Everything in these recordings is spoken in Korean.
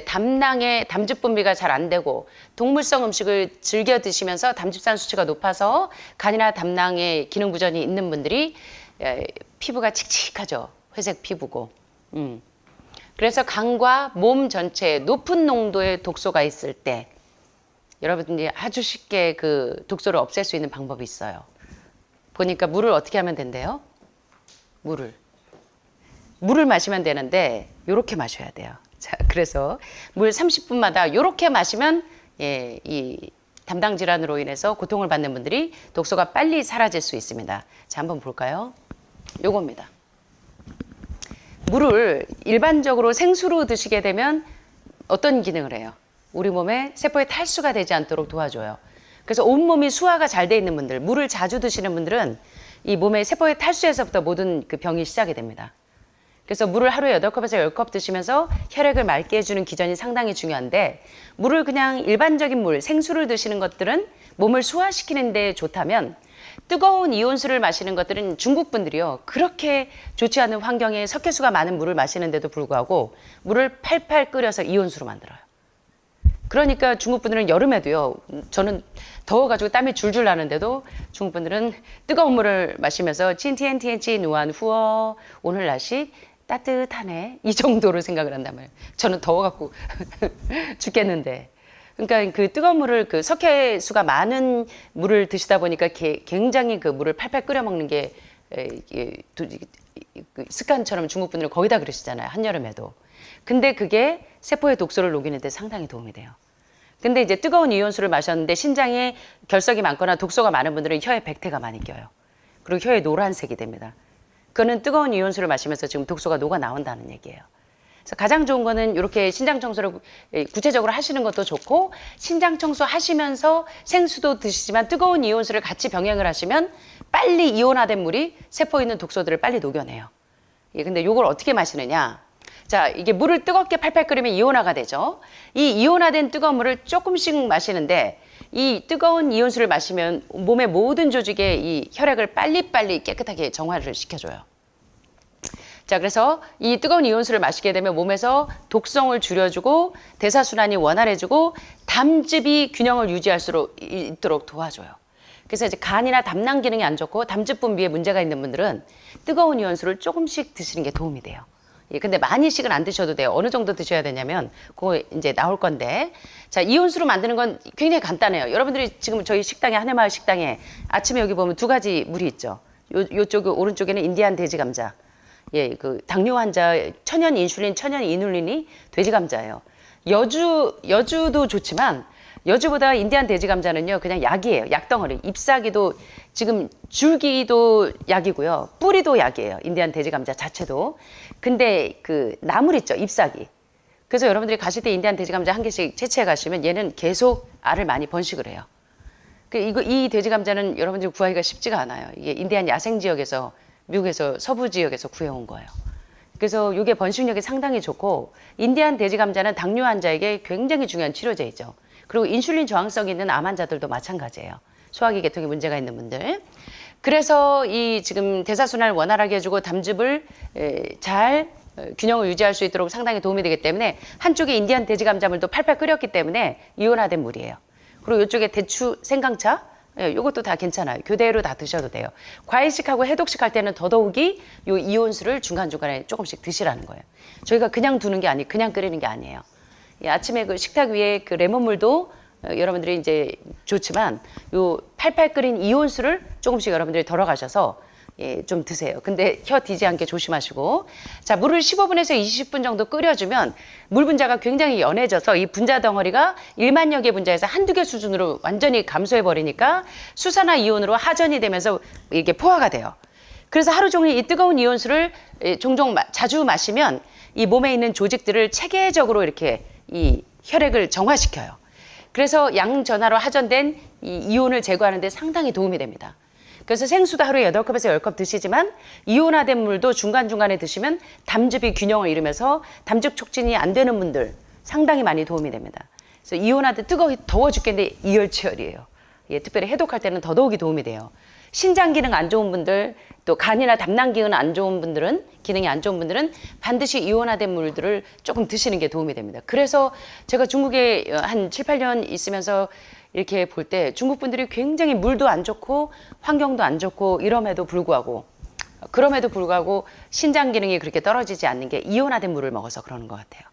담낭의 담즙 분비가 잘 안 되고 동물성 음식을 즐겨 드시면서 담즙산 수치가 높아서 간이나 담낭에 기능 부전이 있는 분들이 피부가 칙칙하죠. 회색 피부고. 그래서 간과 몸 전체에 높은 농도의 독소가 있을 때 여러분들이 아주 쉽게 그 독소를 없앨 수 있는 방법이 있어요. 보니까 물을 어떻게 하면 된대요? 물을 마시면 되는데 요렇게 마셔야 돼요. 자, 그래서 물 30분마다 요렇게 마시면 이 담당 질환으로 인해서 고통을 받는 분들이 독소가 빨리 사라질 수 있습니다. 자, 한번 볼까요? 요겁니다. 물을 일반적으로 생수로 드시게 되면 어떤 기능을 해요? 우리 몸에 세포의 탈수가 되지 않도록 도와줘요. 그래서 온몸이 수화가 잘 돼 있는 분들, 물을 자주 드시는 분들은 이 몸의 세포의 탈수에서부터 모든 그 병이 시작이 됩니다. 그래서 물을 하루에 8컵에서 10컵 드시면서 혈액을 맑게 해주는 기전이 상당히 중요한데 물을 그냥 일반적인 물, 생수를 드시는 것들은 몸을 수화시키는 데 좋다면 뜨거운 이온수를 마시는 것들은 중국 분들이요. 그렇게 좋지 않은 환경에 석회수가 많은 물을 마시는데도 불구하고 물을 팔팔 끓여서 이온수로 만들어요. 그러니까 중국 분들은 여름에도요. 저는 더워가지고 땀이 줄줄 나는데도 중국 분들은 뜨거운 물을 마시면서 찐티엔티엔치 누안 후어 오늘 날씨 따뜻하네 이 정도로 생각을 한단 말이에요. 저는 더워갖고 죽겠는데. 그러니까 그 뜨거운 물을 그 석회수가 많은 물을 드시다 보니까 굉장히 그 물을 팔팔 끓여 먹는 게 습관처럼 중국 분들은 거의 다 그러시잖아요. 한여름에도. 근데 그게 세포의 독소를 녹이는 데 상당히 도움이 돼요. 근데 이제 뜨거운 이온수를 마셨는데 신장에 결석이 많거나 독소가 많은 분들은 혀에 백태가 많이 껴요. 그리고 혀에 노란색이 됩니다. 그거는 뜨거운 이온수를 마시면서 지금 독소가 녹아 나온다는 얘기예요. 그래서 가장 좋은 거는 이렇게 신장 청소를 구체적으로 하시는 것도 좋고 신장 청소 하시면서 생수도 드시지만 뜨거운 이온수를 같이 병행을 하시면 빨리 이온화된 물이 세포에 있는 독소들을 빨리 녹여내요. 근데 이걸 어떻게 마시느냐? 자, 이게 물을 뜨겁게 팔팔 끓이면 이온화가 되죠. 이 이온화된 뜨거운 물을 조금씩 마시는데 이 뜨거운 이온수를 마시면 몸의 모든 조직에 이 혈액을 빨리빨리 깨끗하게 정화를 시켜줘요. 자, 그래서 이 뜨거운 이온수를 마시게 되면 몸에서 독성을 줄여주고 대사순환이 원활해지고 담즙이 균형을 유지할 수 있도록 도와줘요. 그래서 이제 간이나 담낭 기능이 안 좋고 담즙 분비에 문제가 있는 분들은 뜨거운 이온수를 조금씩 드시는 게 도움이 돼요. 근데 많이씩은 안 드셔도 돼요. 어느 정도 드셔야 되냐면 그거 이제 나올 건데 자, 이온수로 만드는 건 굉장히 간단해요. 여러분들이 지금 저희 식당에 한해마을 식당에 아침에 여기 보면 두 가지 물이 있죠. 요쪽 오른쪽에는 인디안 돼지 감자. 그 당뇨 환자 천연 인슐린, 천연 이눌린이 돼지 감자예요. 여주도 좋지만 여주보다 인디안 돼지 감자는요 그냥 약이에요. 약덩어리. 잎사귀도 지금 줄기도 약이고요. 뿌리도 약이에요. 인디안 돼지 감자 자체도. 근데 그 나물 있죠. 잎사귀. 그래서 여러분들이 가실 때 인디안 돼지 감자 한 개씩 채취해 가시면 얘는 계속 알을 많이 번식을 해요. 이 돼지 감자는 여러분들이 구하기가 쉽지가 않아요. 이게 인디안 야생 지역에서 미국에서 서부 지역에서 구해온 거예요. 그래서 이게 번식력이 상당히 좋고 인디안 돼지 감자는 당뇨 환자에게 굉장히 중요한 치료제이죠. 그리고 인슐린 저항성이 있는 암 환자들도 마찬가지예요. 소화기 계통에 문제가 있는 분들. 그래서 이 지금 대사순환을 원활하게 해주고 담즙을 잘 균형을 유지할 수 있도록 상당히 도움이 되기 때문에 한쪽에 인디안 돼지 감자물도 팔팔 끓였기 때문에 이온화된 물이에요. 그리고 이쪽에 대추 생강차 이것도 다 괜찮아요. 교대로 다 드셔도 돼요. 과일식하고 해독식 할 때는 더더욱이 이 이온수를 중간중간에 조금씩 드시라는 거예요. 저희가 그냥 두는 게 아니에요. 그냥 끓이는 게 아니에요. 아침에 그 식탁 위에 그 레몬물도 여러분들이 이제 좋지만 요 팔팔 끓인 이온수를 조금씩 여러분들이 덜어가셔서 좀 드세요. 근데 혀 디지 않게 조심하시고 자, 물을 15분에서 20분 정도 끓여주면 물 분자가 굉장히 연해져서 이 분자 덩어리가 1만여 개 분자에서 한두 개 수준으로 완전히 감소해 버리니까 수산화 이온으로 하전이 되면서 이게 포화가 돼요. 그래서 하루 종일 이 뜨거운 이온수를 종종 자주 마시면 이 몸에 있는 조직들을 체계적으로 이렇게 이 혈액을 정화시켜요. 그래서 양전하로 하전된 이 이온을 제거하는 데 상당히 도움이 됩니다. 그래서 생수도 하루에 8컵에서 10컵 드시지만 이온화된 물도 중간중간에 드시면 담즙이 균형을 이루면서 담즙 촉진이 안 되는 분들 상당히 많이 도움이 됩니다. 그래서 이온화된 더워 죽겠는데 이열치열이에요. 특별히 해독할 때는 더더욱이 도움이 돼요. 신장 기능 안 좋은 분들, 또 간이나 담낭 기능 안 좋은 분들은, 기능이 안 좋은 분들은 반드시 이온화된 물들을 조금 드시는 게 도움이 됩니다. 그래서 제가 중국에 한 7, 8년 있으면서 이렇게 볼 때 중국 분들이 굉장히 물도 안 좋고 환경도 안 좋고 그럼에도 불구하고 신장 기능이 그렇게 떨어지지 않는 게 이온화된 물을 먹어서 그러는 것 같아요.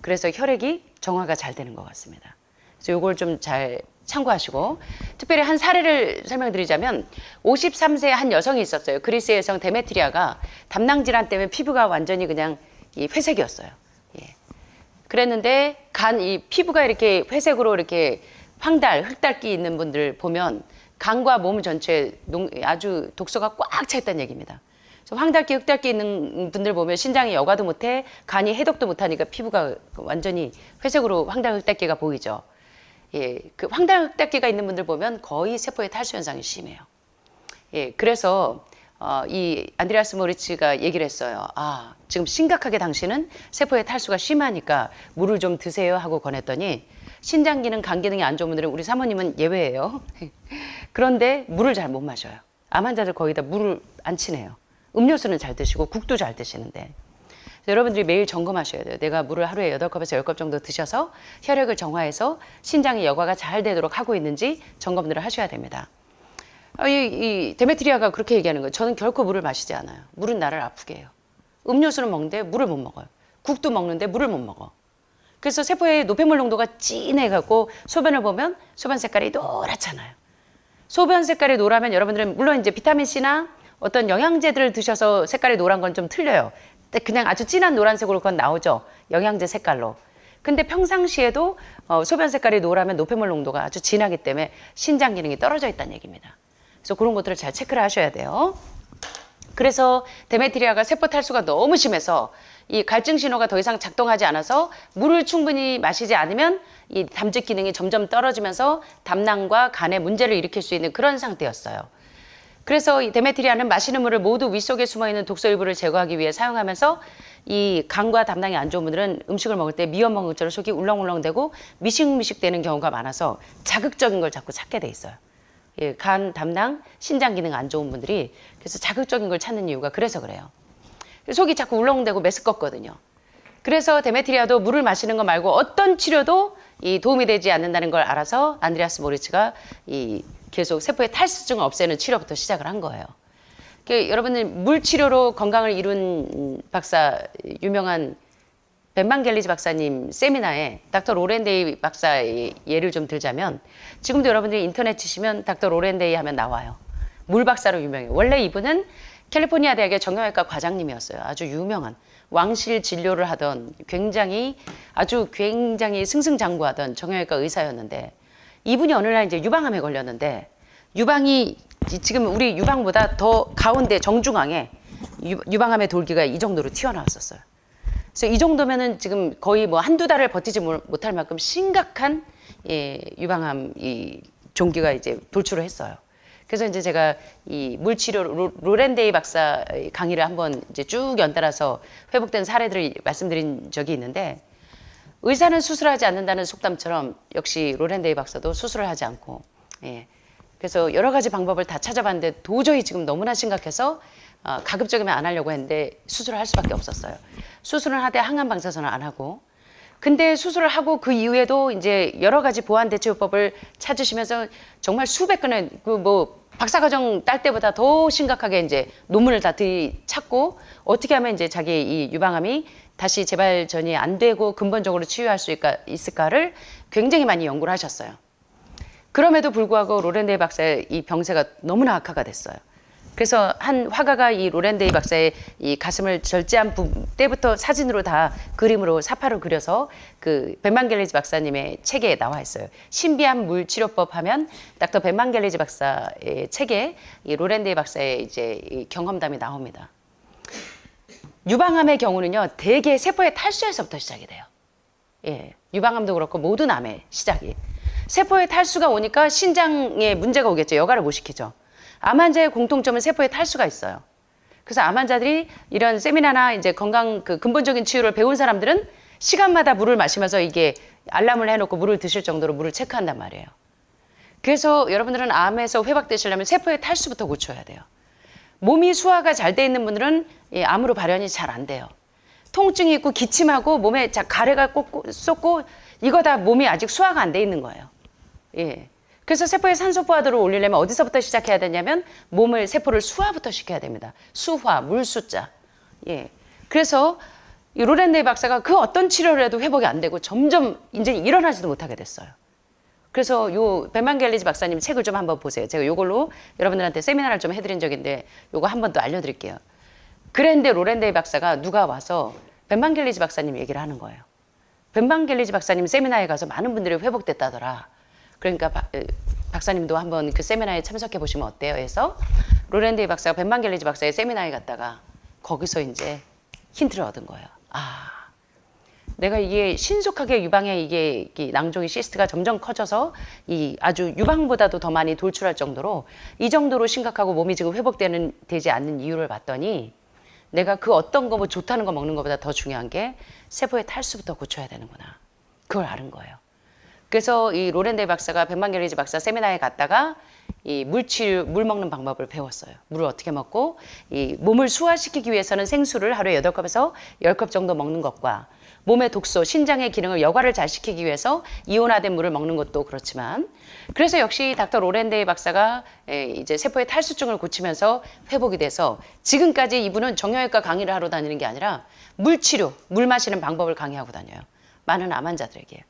그래서 혈액이 정화가 잘 되는 것 같습니다. 그래서 이걸 좀 잘 참고하시고, 특별히 한 사례를 설명드리자면 53세 한 여성이 있었어요. 그리스의 여성 데메트리아가 담낭 질환 때문에 피부가 완전히 그냥 이 회색이었어요. 예. 그랬는데 이 피부가 이렇게 회색으로 이렇게 흙달기 있는 분들 보면 간과 몸 전체에 아주 독소가 꽉 차 있다는 얘기입니다. 흙달기 있는 분들 보면 신장이 여과도 못해, 간이 해독도 못하니까 피부가 완전히 회색으로 흙달기가 보이죠. 예, 그 흙달기가 있는 분들 보면 거의 세포의 탈수 현상이 심해요. 예, 그래서 이 안드레아스 모리츠가 얘기를 했어요. 지금 심각하게 당신은 세포의 탈수가 심하니까 물을 좀 드세요 하고 권했더니, 신장 기능, 간 기능이 안 좋은 분들은, 우리 사모님은 예외예요. 그런데 물을 잘 못 마셔요. 암 환자들 거의 다 물을 안 치네요. 음료수는 잘 드시고 국도 잘 드시는데, 여러분들이 매일 점검하셔야 돼요. 내가 물을 하루에 8컵에서 10컵 정도 드셔서 혈액을 정화해서 신장의 여과가 잘 되도록 하고 있는지 점검들을 하셔야 됩니다. 이 데메트리아가 그렇게 얘기하는 거예요. 저는 결코 물을 마시지 않아요. 물은 나를 아프게 해요. 음료수는 먹는데 물을 못 먹어요. 국도 먹는데 물을 못 먹어. 그래서 세포의 노폐물 농도가 진해갖고 소변을 보면 소변 색깔이 노랗잖아요. 소변 색깔이 노라면 여러분들은 물론 이제 비타민C나 어떤 영양제들을 드셔서 색깔이 노란 건 좀 틀려요. 그냥 아주 진한 노란색으로 그건 나오죠. 영양제 색깔로. 근데 평상시에도 소변 색깔이 노라면 노폐물 농도가 아주 진하기 때문에 신장 기능이 떨어져 있다는 얘기입니다. 그래서 그런 것들을 잘 체크를 하셔야 돼요. 그래서 데메트리아가 세포 탈수가 너무 심해서 이 갈증 신호가 더 이상 작동하지 않아서 물을 충분히 마시지 않으면 이 담즙 기능이 점점 떨어지면서 담낭과 간에 문제를 일으킬 수 있는 그런 상태였어요. 그래서 이 데메트리아는 마시는 물을 모두 윗속에 숨어있는 독소 일부를 제거하기 위해 사용하면서, 이 간과 담낭이 안 좋은 분들은 음식을 먹을 때 미원 먹은 것처럼 속이 울렁울렁대고 미식미식 되는 경우가 많아서 자극적인 걸 자꾸 찾게 돼 있어요. 예, 간, 담낭, 신장 기능 안 좋은 분들이 그래서 자극적인 걸 찾는 이유가 그래서 그래요. 속이 자꾸 울렁대고 메스껍거든요. 그래서 데메트리아도 물을 마시는 거 말고 어떤 치료도 이 도움이 되지 않는다는 걸 알아서 안드레아스 모리츠가 계속 세포의 탈수증을 없애는 치료부터 시작을 한 거예요. 여러분들 물 치료로 건강을 이룬 박사, 유명한 벤방겔리즈 박사님 세미나에 닥터 로렌데이 박사의 예를 좀 들자면, 지금도 여러분들이 인터넷 치시면 닥터 로렌데이 하면 나와요. 물 박사로 유명해요. 원래 이분은 캘리포니아 대학의 정형외과 과장님이었어요. 아주 유명한 왕실 진료를 하던 굉장히 승승장구하던 정형외과 의사였는데, 이분이 어느 날 이제 유방암에 걸렸는데, 유방이 지금 우리 유방보다 더 가운데 정중앙에 유방암의 돌기가 이 정도로 튀어나왔었어요. 그래서 이 정도면은 지금 거의 뭐 한두 달을 버티지 못할 만큼 심각한 유방암 종기가 이제 돌출을 했어요. 그래서 이제 제가 이 물치료 로렌데이 박사 강의를 한번 이제 쭉 연달아서 회복된 사례들을 말씀드린 적이 있는데, 의사는 수술하지 않는다는 속담처럼 역시 로렌데이 박사도 수술을 하지 않고, 그래서 여러 가지 방법을 다 찾아봤는데 도저히 지금 너무나 심각해서 가급적이면 안 하려고 했는데 수술을 할 수밖에 없었어요. 수술은 하되 항암 방사선을 안 하고, 근데 수술을 하고 그 이후에도 이제 여러 가지 보완 대처요법을 찾으시면서 정말 수백 건의 박사과정 딸 때보다 더 심각하게 이제 논문을 다 찾고, 어떻게 하면 이제 자기 이 유방암이 다시 재발전이 안 되고 근본적으로 치유할 수 있을까를 굉장히 많이 연구를 하셨어요. 그럼에도 불구하고 로렌데이 박사의 이 병세가 너무나 악화가 됐어요. 그래서 한 화가가 이 로렌데이 박사의 이 가슴을 절제한 때부터 사진으로 다 그림으로 사파로 그려서 그 벤방겔리즈 박사님의 책에 나와 있어요. 신비한 물치료법 하면 닥터 벤방겔리즈 박사의 책에 이 로렌데이 박사의 이제 이 경험담이 나옵니다. 유방암의 경우는요, 대개 세포의 탈수에서부터 시작이 돼요. 유방암도 그렇고 모든 암의 시작이. 세포의 탈수가 오니까 신장에 문제가 오겠죠. 여과를 못 시키죠. 암 환자의 공통점은 세포의 탈수가 있어요. 그래서 암 환자들이 이런 세미나나 이제 건강 근본적인 치유를 배운 사람들은 시간마다 물을 마시면서 이게 알람을 해놓고 물을 드실 정도로 물을 체크한단 말이에요. 그래서 여러분들은 암에서 회복되시려면 세포의 탈수부터 고쳐야 돼요. 몸이 소화가 잘 돼 있는 분들은 암으로 발현이 잘 안 돼요. 통증이 있고 기침하고 몸에 가래가 쏟고 이거 다 몸이 아직 소화가 안 돼 있는 거예요. 예. 그래서 세포의 산소 포화도를 올리려면 어디서부터 시작해야 되냐면 세포를 수화부터 시켜야 됩니다. 수화, 물수자. 예. 그래서 이 로렌데이 박사가 그 어떤 치료를 해도 회복이 안 되고 점점 이제 일어나지도 못하게 됐어요. 그래서 요 벤반겔리지 박사님 책을 좀 한번 보세요. 제가 요걸로 여러분들한테 세미나를 좀 해드린 적인데 요거 한번 또 알려드릴게요. 그런데 로렌데이 박사가 누가 와서 벤반겔리지 박사님 얘기를 하는 거예요. 벤반겔리지 박사님 세미나에 가서 많은 분들이 회복됐다더라. 그러니까 박사님도 한번 그 세미나에 참석해 보시면 어때요? 해서 로렌데이 박사가 벤반겔리지 박사의 세미나에 갔다가 거기서 이제 힌트를 얻은 거예요. 아, 내가 이게 신속하게 유방에 이게 낭종이 시스트가 점점 커져서 이 아주 유방보다도 더 많이 돌출할 정도로 이 정도로 심각하고 몸이 지금 되지 않는 이유를 봤더니 내가 그 어떤 거 뭐 좋다는 거 먹는 것보다 더 중요한 게 세포의 탈수부터 고쳐야 되는구나. 그걸 아는 거예요. 그래서 이 로렌데이 박사가 벤반겔리지 박사 세미나에 갔다가 이 물 먹는 방법을 배웠어요. 물을 어떻게 먹고 이 몸을 소화시키기 위해서는 생수를 하루에 8컵에서 10컵 정도 먹는 것과 몸의 독소, 신장의 기능을 여과를 잘 시키기 위해서 이온화된 물을 먹는 것도 그렇지만 그래서 역시 닥터 로렌데이 박사가 이제 세포의 탈수증을 고치면서 회복이 돼서 지금까지 이분은 정형외과 강의를 하러 다니는 게 아니라 물치료, 물 마시는 방법을 강의하고 다녀요. 많은 암 환자들에게.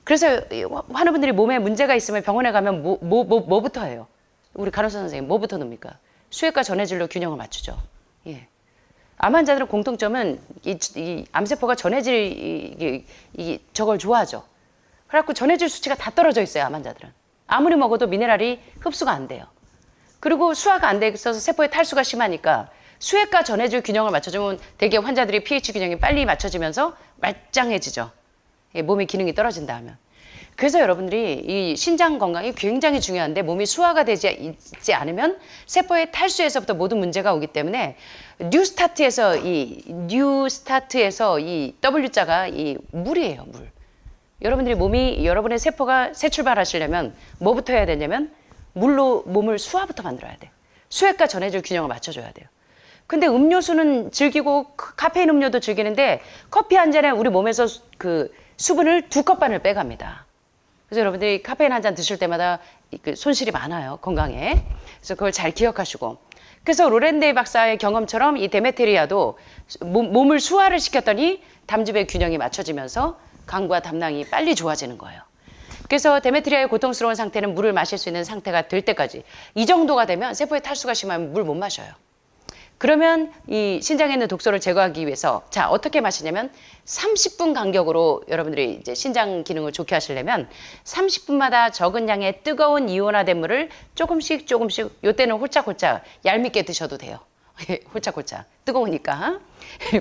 그래서 많은 분들이 몸에 문제가 있으면 병원에 가면 뭐부터 해요? 우리 간호사 선생님 뭐부터 넣습니까? 수액과 전해질로 균형을 맞추죠. 예. 암 환자들의 공통점은 이 암세포가 전해질 저걸 좋아하죠. 그래갖고 전해질 수치가 다 떨어져 있어요. 암 환자들은. 아무리 먹어도 미네랄이 흡수가 안 돼요. 그리고 수화가 안 돼 있어서 세포의 탈수가 심하니까 수액과 전해질 균형을 맞춰주면 대개 환자들이 pH 균형이 빨리 맞춰지면서 말짱해지죠. 몸의 기능이 떨어진다 하면. 그래서 여러분들이 이 신장 건강이 굉장히 중요한데 몸이 수화가 되지 않으면 세포의 탈수에서부터 모든 문제가 오기 때문에 뉴스타트에서 이 W자가 이 물이에요, 물. 여러분의 세포가 새 출발하시려면 뭐부터 해야 되냐면 물로 몸을 수화부터 만들어야 돼. 수액과 전해질 균형을 맞춰줘야 돼요. 근데 음료수는 즐기고 카페인 음료도 즐기는데 커피 한 잔에 우리 몸에서 그 수분을 2컵 반을 빼갑니다. 그래서 여러분들이 카페인 한 잔 드실 때마다 손실이 많아요, 건강에. 그래서 그걸 잘 기억하시고. 그래서 로렌데이 박사의 경험처럼 이 데메테리아도 몸을 수화를 시켰더니 담즙의 균형이 맞춰지면서 간과 담낭이 빨리 좋아지는 거예요. 그래서 데메테리아의 고통스러운 상태는 물을 마실 수 있는 상태가 될 때까지 이 정도가 되면 세포의 탈수가 심하면 물 못 마셔요. 그러면 이 신장에 있는 독소를 제거하기 위해서 자 어떻게 마시냐면 30분 간격으로 여러분들이 이제 신장 기능을 좋게 하시려면 30분마다 적은 양의 뜨거운 이온화된 물을 조금씩 요때는 홀짝홀짝 얄밉게 드셔도 돼요. 홀짝홀짝 뜨거우니까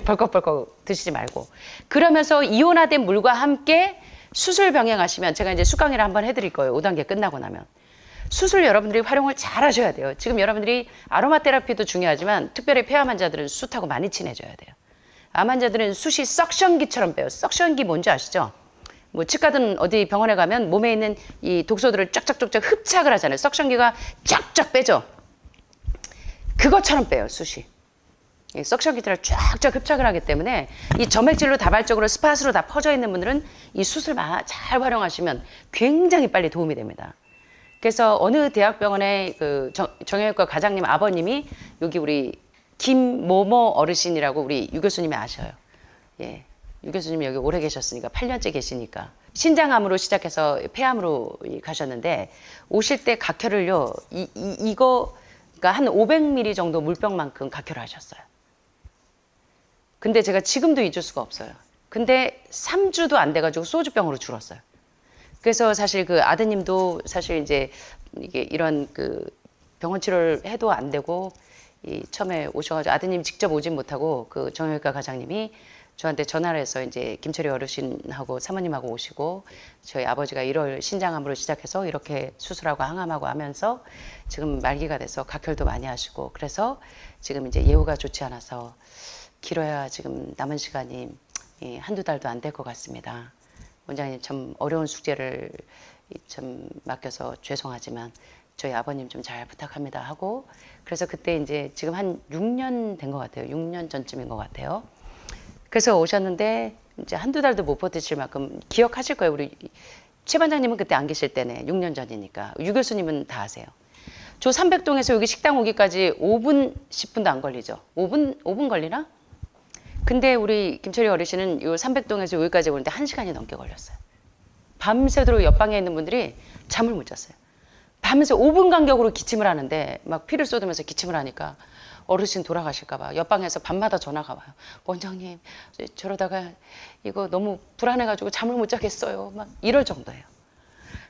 벌컥벌컥 드시지 말고 그러면서 이온화된 물과 함께 수술 병행하시면 제가 이제 수강회를 한번 해드릴 거예요. 5단계 끝나고 나면. 숯을 여러분들이 활용을 잘 하셔야 돼요. 지금 여러분들이 아로마 테라피도 중요하지만 특별히 폐암 환자들은 숯하고 많이 친해져야 돼요. 암 환자들은 숯이 석션기처럼 빼요. 석션기 뭔지 아시죠? 뭐 치과든 어디 병원에 가면 몸에 있는 이 독소들을 쫙쫙쫙쫙 흡착을 하잖아요. 석션기가 쫙쫙 빼죠. 그것처럼 빼요, 숯이. 석션기들을 쫙쫙 흡착을 하기 때문에 이 점액질로 다발적으로 스팟으로 다 퍼져 있는 분들은 이 숯을 잘 활용하시면 굉장히 빨리 도움이 됩니다. 그래서 어느 대학병원의 그 정형외과 과장님 아버님이 여기 우리 김모모 어르신이라고 우리 유 교수님이 아셔요. 예, 유 교수님이 여기 오래 계셨으니까 8년째 계시니까 신장암으로 시작해서 폐암으로 가셨는데 오실 때 각혈을요 이거가 한 500ml 정도 물병만큼 각혈을 하셨어요. 근데 제가 지금도 잊을 수가 없어요. 근데 3주도 안 돼가지고 소주병으로 줄었어요. 그래서 사실 그 아드님도 사실 이제 이게 이런 그 병원 치료를 해도 안 되고 처음에 오셔가지고 아드님 직접 오진 못하고 그 정형외과 과장님이 저한테 전화를 해서 이제 김철희 어르신하고 사모님하고 오시고 저희 아버지가 1월 신장암으로 시작해서 이렇게 수술하고 항암하고 하면서 지금 말기가 돼서 각혈도 많이 하시고 그래서 지금 이제 예후가 좋지 않아서 길어야 지금 남은 시간이 한두 달도 안 될 것 같습니다. 원장님 참 어려운 숙제를 좀 맡겨서 죄송하지만 저희 아버님 좀 잘 부탁합니다 하고 그래서 그때 이제 지금 한 6년 된 것 같아요. 6년 전쯤인 것 같아요. 그래서 오셨는데 이제 한두 달도 못 버티실 만큼 기억하실 거예요. 우리 최 반장님은 그때 안 계실 때네. 6년 전이니까. 유 교수님은 다 아세요. 조 300동에서 여기 식당 오기까지 5분, 10분도 안 걸리죠. 5분 걸리나? 근데 우리 김철희 어르신은 요 300동에서 여기까지 오는데 1시간이 넘게 걸렸어요. 밤새도록 옆방에 있는 분들이 잠을 못 잤어요. 밤에서 5분 간격으로 기침을 하는데 막 피를 쏟으면서 기침을 하니까 어르신 돌아가실까봐 옆방에서 밤마다 전화가 와요. 원장님 저러다가 이거 너무 불안해가지고 잠을 못 자겠어요. 막 이럴 정도예요.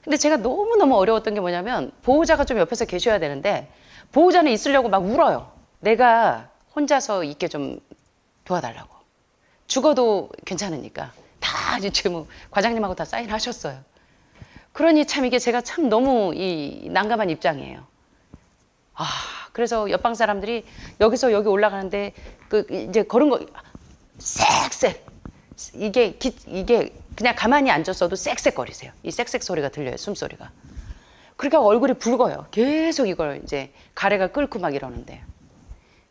근데 제가 너무너무 어려웠던 게 뭐냐면 보호자가 좀 옆에서 계셔야 되는데 보호자는 있으려고 막 울어요. 내가 혼자서 있게 좀 도와달라고. 죽어도 괜찮으니까. 다 이제 뭐 과장님하고 다 사인하셨어요. 그러니 참 이게 제가 참 너무 이 난감한 입장이에요. 그래서 옆방 사람들이 여기서 여기 올라가는데 그 이제 걸은 거 쌕쌕 이게 그냥 가만히 앉았어도 쌕쌕거리세요. 이 쌕쌕 소리가 들려요. 숨소리가. 그러니까 얼굴이 붉어요. 계속 이걸 이제 가래가 끓고 막 이러는데.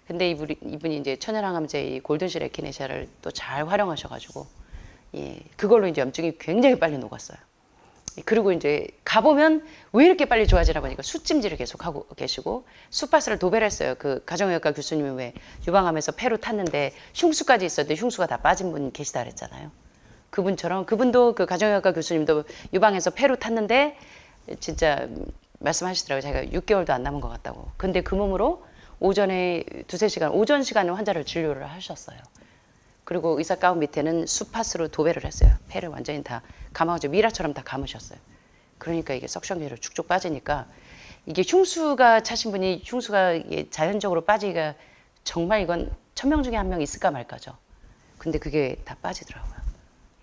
근데 이분이 이제 천연항암제 골든실 에키네시아를 또 잘 활용하셔가지고 예, 그걸로 이제 염증이 굉장히 빨리 녹았어요. 그리고 이제 가보면 왜 이렇게 빨리 좋아지나 보니까 숯찜질을 계속 하고 계시고 숯바스를 도배를 했어요. 그 가정의학과 교수님이 왜 유방암에서 폐로 탔는데 흉수까지 있었는데 흉수가 다 빠진 분 계시다 그랬잖아요. 그분처럼 그분도 그 가정의학과 교수님도 유방에서 폐로 탔는데 진짜 말씀하시더라고요. 자기가 6개월도 안 남은 것 같다고. 근데 그 몸으로 오전에 2~3시간 오전 시간에 환자를 진료를 하셨어요. 그리고 의사 가운 밑에는 수파스로 도배를 했어요. 폐를 완전히 다 감아가지고 미라처럼 다 감으셨어요. 그러니까 이게 석션기로 쭉쭉 빠지니까 이게 흉수가 차신 분이 흉수가 이게 자연적으로 빠지기가 정말 이건 1000명 중에 1명 있을까 말까죠. 근데 그게 다 빠지더라고요.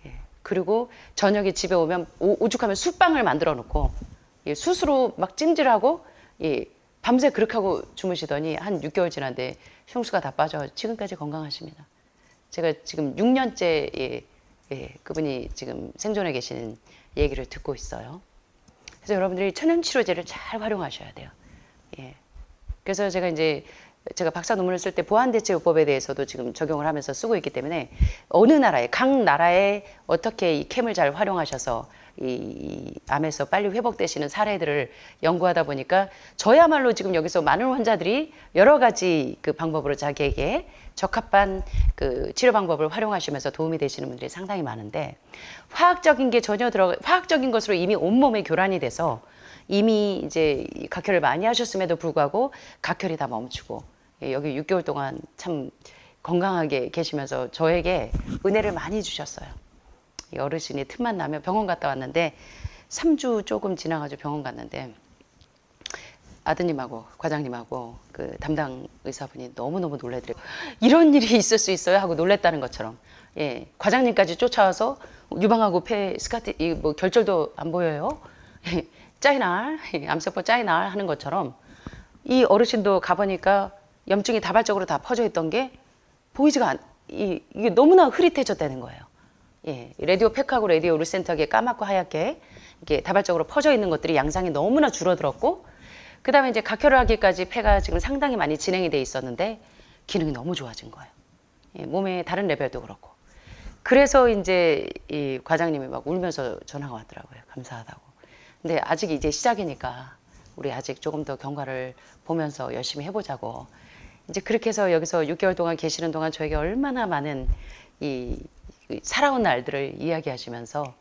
예. 그리고 저녁에 집에 오면 오죽하면 숯방을 만들어 놓고 예, 숯으로 막 찜질하고 예, 밤새 그렇게 하고 주무시더니 한 6개월 지났는데 흉수가 다 빠져 지금까지 건강하십니다. 제가 지금 6년째 그분이 지금 생존해 계시는 얘기를 듣고 있어요. 그래서 여러분들이 천연치료제를 잘 활용하셔야 돼요. 예. 그래서 제가 박사 논문을 쓸 때 보안대체요법에 대해서도 지금 적용을 하면서 쓰고 있기 때문에 어느 나라에 각 나라에 어떻게 이 캠을 잘 활용하셔서 이 암에서 빨리 회복되시는 사례들을 연구하다 보니까 저야말로 지금 여기서 많은 환자들이 여러 가지 그 방법으로 자기에게 적합한 그 치료 방법을 활용하시면서 도움이 되시는 분들이 상당히 많은데 화학적인 게 전혀 화학적인 것으로 이미 온몸에 교란이 돼서 이미 이제 각혈을 많이 하셨음에도 불구하고 각혈이 다 멈추고 여기 6개월 동안 참 건강하게 계시면서 저에게 은혜를 많이 주셨어요. 이 어르신이 틈만 나면 병원 갔다 왔는데 3주 조금 지나가지고 병원 갔는데 아드님하고 과장님하고 그 담당 의사분이 너무너무 놀래더래요. 이런 일이 있을 수 있어요? 하고 놀랬다는 것처럼 예, 과장님까지 쫓아와서 유방하고 폐 스카트 뭐 결절도 안 보여요. 짜이날 암세포 짜이날 하는 것처럼 이 어르신도 가보니까 염증이 다발적으로 다 퍼져 있던 게 보이지가 이게 너무나 흐릿해졌다는 거예요. 예, 라디오 팩하고 라디오 루센터하게 까맣고 하얗게 이게 다발적으로 퍼져 있는 것들이 양상이 너무나 줄어들었고 그 다음에 이제 각혈을 하기까지 폐가 지금 상당히 많이 진행이 돼 있었는데 기능이 너무 좋아진 거예요. 예, 몸의 다른 레벨도 그렇고. 그래서 이제 이 과장님이 막 울면서 전화가 왔더라고요. 감사하다고. 근데 아직 이제 시작이니까 우리 아직 조금 더 경과를 보면서 열심히 해보자고. 이제 그렇게 해서 여기서 6개월 동안 계시는 동안 저에게 얼마나 많은 이 살아온 날들을 이야기하시면서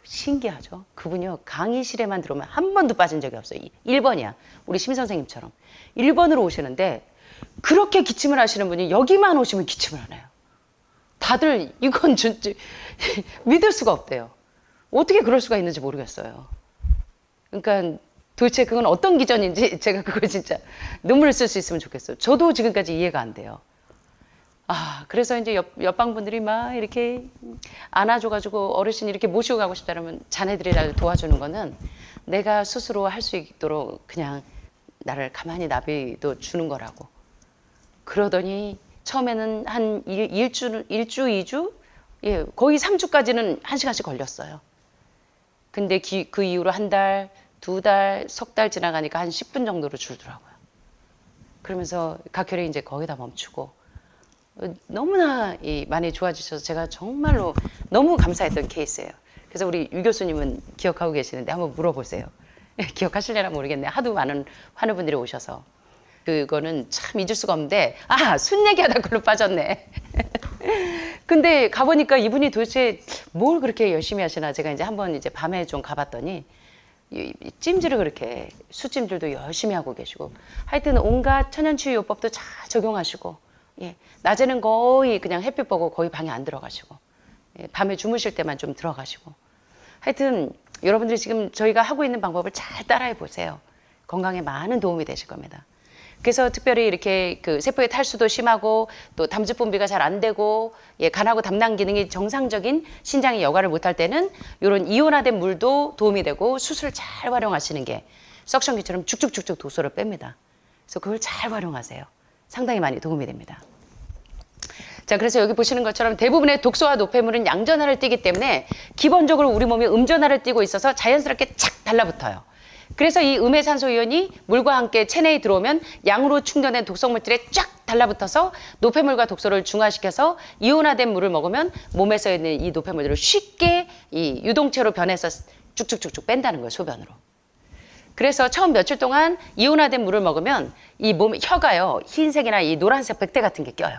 신기하죠. 그분이요 강의실에만 들어오면 한 번도 빠진 적이 없어요. 1번이야. 우리 심 선생님처럼 1번으로 오시는데 그렇게 기침을 하시는 분이 여기만 오시면 기침을 안 해요. 다들 이건 진짜 믿을 수가 없대요. 어떻게 그럴 수가 있는지 모르겠어요. 그러니까 도대체 그건 어떤 기전인지 제가 그걸 진짜 눈물을 쓸 수 있으면 좋겠어요. 저도 지금까지 이해가 안 돼요. 그래서 이제 옆방 분들이 막 이렇게 안아줘가지고 어르신 이렇게 모시고 가고 싶다 그러면 자네들이 나를 도와주는 거는 내가 스스로 할 수 있도록 그냥 나를 가만히 놔둬 주는 거라고. 그러더니 처음에는 한 일주, 2주, 예, 거의 3주까지는 1시간씩 걸렸어요. 근데 그 이후로 한 달, 두 달, 석 달 지나가니까 한 10분 정도로 줄더라고요. 그러면서 각혈이 이제 거기다 멈추고 너무나 많이 좋아지셔서 제가 정말로 너무 감사했던 케이스예요. 그래서 우리 유 교수님은 기억하고 계시는데 한번 물어보세요. 기억하실려나 모르겠네. 하도 많은 환우분들이 오셔서. 그거는 참 잊을 수가 없는데, 순 얘기하다 글로 빠졌네. 근데 가보니까 이분이 도대체 뭘 그렇게 열심히 하시나. 제가 이제 한번 이제 밤에 좀 가봤더니 이 찜질을 그렇게 수찜질도 열심히 하고 계시고, 하여튼 온갖 천연치유요법도 잘 적용하시고, 낮에는 거의 그냥 햇빛 보고 거의 방에 안 들어가시고, 밤에 주무실 때만 좀 들어가시고, 하여튼 여러분들이 지금 저희가 하고 있는 방법을 잘 따라해 보세요. 건강에 많은 도움이 되실 겁니다. 그래서 특별히 이렇게 그 세포의 탈수도 심하고 또 담즙 분비가 잘 안 되고 간하고 담낭 기능이 정상적인 신장이 여과를 못할 때는 이런 이온화된 물도 도움이 되고 수술을 잘 활용하시는 게 석션기처럼 쭉쭉쭉쭉 독소를 뺍니다. 그래서 그걸 잘 활용하세요. 상당히 많이 도움이 됩니다. 자, 그래서 여기 보시는 것처럼 대부분의 독소와 노폐물은 양전하를 띠기 때문에 기본적으로 우리 몸이 음전하를 띠고 있어서 자연스럽게 착 달라붙어요. 그래서 이 음해산소 이온이 물과 함께 체내에 들어오면 양으로 충전된 독성물질에 쫙 달라붙어서 노폐물과 독소를 중화시켜서 이온화된 물을 먹으면 몸에서 있는 이 노폐물들을 쉽게 이 유동체로 변해서 쭉쭉쭉쭉 뺀다는 거예요, 소변으로. 그래서 처음 며칠 동안 이온화된 물을 먹으면 이 몸 혀가요, 흰색이나 이 노란색 백태 같은 게 껴요.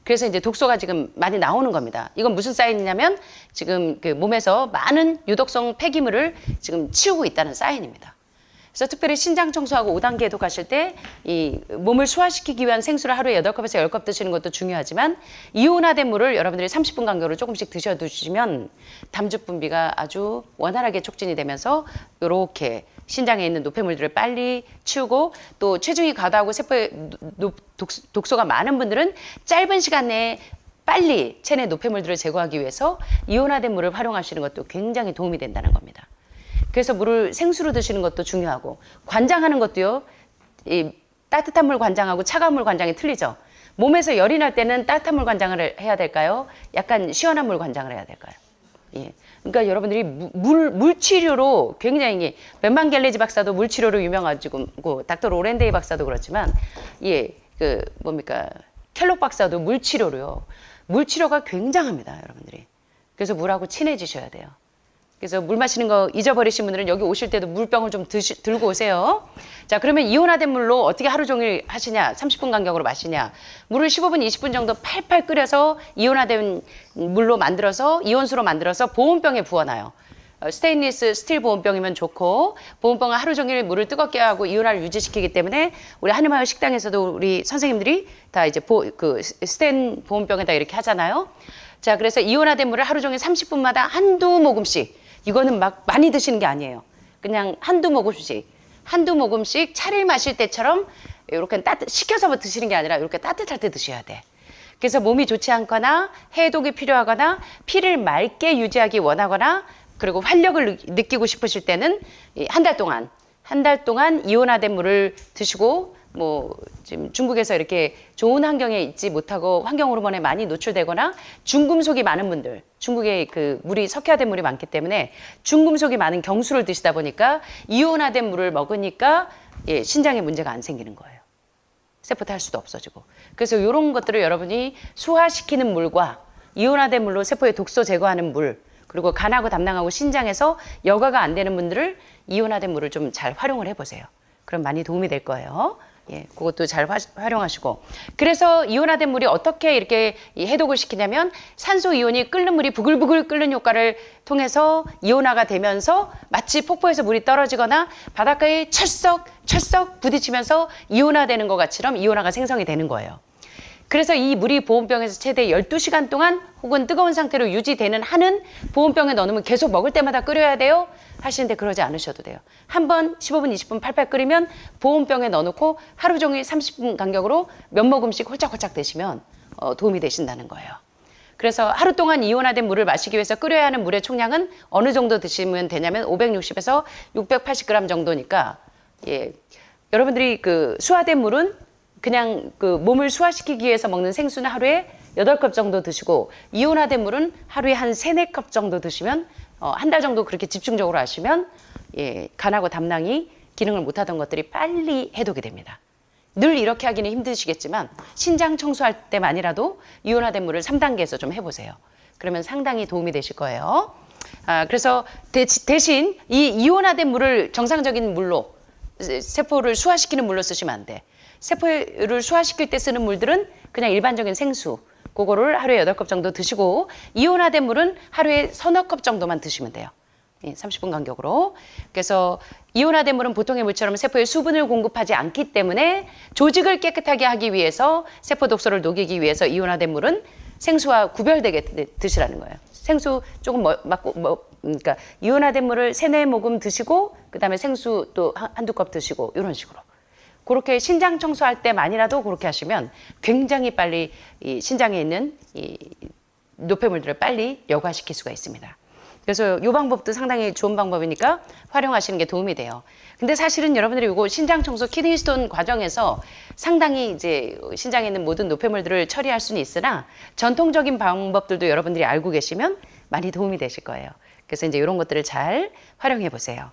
그래서 이제 독소가 지금 많이 나오는 겁니다. 이건 무슨 사인이냐면 지금 그 몸에서 많은 유독성 폐기물을 지금 치우고 있다는 사인입니다. 그래서 특별히 신장 청소하고 5단계 해독 하실 때 이 몸을 소화시키기 위한 생수를 하루에 8컵에서 10컵 드시는 것도 중요하지만 이온화된 물을 여러분들이 30분 간격으로 조금씩 드셔두시면 담즙 분비가 아주 원활하게 촉진이 되면서 이렇게 신장에 있는 노폐물들을 빨리 치우고 또 체중이 과다하고 세포에 독소가 많은 분들은 짧은 시간 내에 빨리 체내 노폐물들을 제거하기 위해서 이온화된 물을 활용하시는 것도 굉장히 도움이 된다는 겁니다. 그래서 물을 생수로 드시는 것도 중요하고 관장하는 것도요. 이 따뜻한 물 관장하고 차가운 물 관장이 틀리죠. 몸에서 열이 날 때는 따뜻한 물 관장을 해야 될까요? 약간 시원한 물 관장을 해야 될까요? 그러니까 여러분들이 물치료로 굉장히 벤방겔레지 박사도 물치료로 유명하고 닥터 로렌데이 박사도 그렇지만 그 뭡니까 켈록 박사도 물치료로요. 물치료가 굉장합니다, 여러분들이. 그래서 물하고 친해지셔야 돼요. 그래서 물 마시는 거 잊어버리신 분들은 여기 오실 때도 물병을 좀 들고 오세요. 자, 그러면 이온화된 물로 어떻게 하루 종일 하시냐? 30분 간격으로 마시냐? 물을 15분, 20분 정도 팔팔 끓여서 이온화된 물로 만들어서 이온수로 만들어서 보온병에 부어놔요. 스테인리스 스틸 보온병이면 좋고 보온병은 하루 종일 물을 뜨겁게 하고 이온화를 유지시키기 때문에 우리 하늘마을 식당에서도 우리 선생님들이 다 이제 스텐 보온병에다 이렇게 하잖아요. 자, 그래서 이온화된 물을 하루 종일 30분마다 한두 모금씩, 이거는 막 많이 드시는 게 아니에요. 그냥 한두 모금씩 차를 마실 때처럼 이렇게 식혀서 드시는 게 아니라 이렇게 따뜻할 때 드셔야 돼. 그래서 몸이 좋지 않거나 해독이 필요하거나 피를 맑게 유지하기 원하거나 그리고 활력을 느끼고 싶으실 때는 한 달 동안 이온화된 물을 드시고 지금 중국에서 이렇게 좋은 환경에 있지 못하고 환경 호르몬에 많이 노출되거나 중금속이 많은 분들, 중국에 그 물이 석회화된 물이 많기 때문에 중금속이 많은 경수를 드시다 보니까 이온화된 물을 먹으니까 신장에 문제가 안 생기는 거예요. 세포 탈수도 없어지고. 그래서 이런 것들을 여러분이 소화시키는 물과 이온화된 물로 세포의 독소 제거하는 물, 그리고 간하고 담낭하고 신장에서 여과가 안 되는 분들을 이온화된 물을 좀 잘 활용을 해보세요. 그럼 많이 도움이 될 거예요. 그것도 잘 활용하시고. 그래서 이온화된 물이 어떻게 이렇게 해독을 시키냐면 산소 이온이 끓는 물이 부글부글 끓는 효과를 통해서 이온화가 되면서 마치 폭포에서 물이 떨어지거나 바닷가에 철썩 부딪히면서 이온화되는 것 같처럼 이온화가 생성이 되는 거예요. 그래서 이 물이 보온병에서 최대 12시간 동안 혹은 뜨거운 상태로 유지되는 한은 보온병에 넣어놓으면 계속 먹을 때마다 끓여야 돼요? 하시는데 그러지 않으셔도 돼요. 한번 15분, 20분 팔팔 끓이면 보온병에 넣어놓고 하루 종일 30분 간격으로 몇 모금씩 홀짝홀짝 드시면 도움이 되신다는 거예요. 그래서 하루 동안 이온화된 물을 마시기 위해서 끓여야 하는 물의 총량은 어느 정도 드시면 되냐면 560에서 680g 정도니까 여러분들이 그 수화된 물은 그냥 그 몸을 소화시키기 위해서 먹는 생수는 하루에 8컵 정도 드시고 이온화된 물은 하루에 한 3, 4컵 정도 드시면 한 달 정도 그렇게 집중적으로 하시면 예, 간하고 담낭이 기능을 못하던 것들이 빨리 해독이 됩니다. 늘 이렇게 하기는 힘드시겠지만 신장 청소할 때만이라도 이온화된 물을 3단계에서 좀 해보세요. 그러면 상당히 도움이 되실 거예요. 그래서 대신 이 이온화된 물을 정상적인 물로 세포를 수화시키는 물로 쓰시면 안 돼. 세포를 수화시킬 때 쓰는 물들은 그냥 일반적인 생수 그거를 하루에 8컵 정도 드시고 이온화된 물은 하루에 서너 컵 정도만 드시면 돼요. 30분 간격으로. 그래서 이온화된 물은 보통의 물처럼 세포에 수분을 공급하지 않기 때문에 조직을 깨끗하게 하기 위해서 세포 독소를 녹이기 위해서 이온화된 물은 생수와 구별되게 드시라는 거예요. 생수 조금 그러니까 이온화된 물을 3-4모금 드시고 그다음에 생수 또 한두 컵 드시고 이런 식으로. 그렇게 신장 청소할 때만이라도 그렇게 하시면 굉장히 빨리 이 신장에 있는 이 노폐물들을 빨리 여과시킬 수가 있습니다. 그래서 이 방법도 상당히 좋은 방법이니까 활용하시는 게 도움이 돼요. 근데 사실은 여러분들이 이거 신장 청소 키드니스톤 과정에서 상당히 이제 신장에 있는 모든 노폐물들을 처리할 수는 있으나 전통적인 방법들도 여러분들이 알고 계시면 많이 도움이 되실 거예요. 그래서 이제 이런 것들을 잘 활용해 보세요.